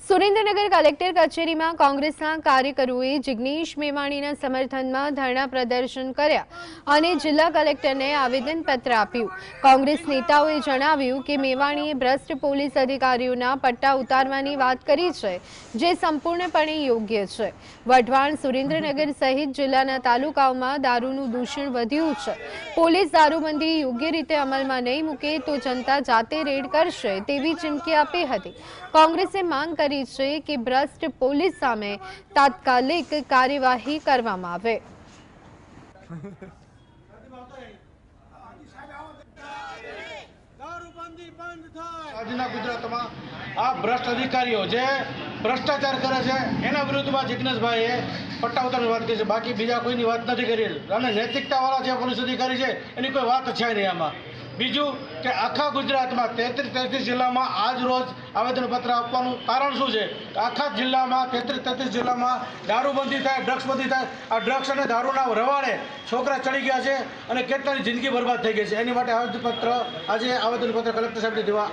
Surendranagar collector કચેરીમાં કોંગ્રેસના કાર્યકરોએ જિગ્નેશ મેવાણીના સમર્થનમાં ધરણા પ્રદર્શન કર્યા અને જિલ્લા કલેક્ટરને આવેદનપત્ર આપ્યું। કોંગ્રેસ નેતાઓએ જણાવ્યું કે મેવાણીએ ભ્રષ્ટ પોલીસ અધિકારીઓના પટ્ટા ઉતારવાની વાત કરી છે, જે સંપૂર્ણપણે યોગ્ય છે। વઢવાણ, સુરેન્દ્રનગર સહિત જિલ્લાના તાલુકાઓમાં દારૂનું દૂષણ વધ્યું છે। પોલીસ દારૂબંધી યોગ્ય રીતે અમલમાં નહીં મૂકે તો જનતા જાતે રેડ કરશે તેવી ચીમકી આપી હતી। કોંગ્રેસે માંગ કરી છે કે ભ્રષ્ટ પોલીસ સામે તાત્કાલિક કાર્યવાહી કરવામાં આવે। આજના ગુજરાતમાં આ ભ્રષ્ટ અધિકારીઓ જે ભ્રષ્ટાચાર કરે છે એના વિરુદ્ધમાં જિગ્નેશભાઈએ પટ્ટા ઉતારવાની વાત કરી છે, બાકી બીજા કોઈની વાત નથી કરી। અને નૈતિકતાવાળા જે પોલીસ અધિકારી છે એની કોઈ વાત છે નહીં આમાં। બીજું કે આખા ગુજરાતમાં 33 જિલ્લામાં આજ રોજ આવેદનપત્ર આપવાનું કારણ શું છે? આખા જિલ્લામાં 33 જિલ્લામાં દારૂબંધી થાય, ડ્રગ્સબંધી થાય। આ ડ્રગ્સ અને દારૂના રવાડે છોકરા ચડી ગયા છે અને કેટલાની જિંદગી બરબાદ થઈ ગઈ છે। એની માટે આજે આવેદનપત્ર કલેક્ટર સાહેબને દેવા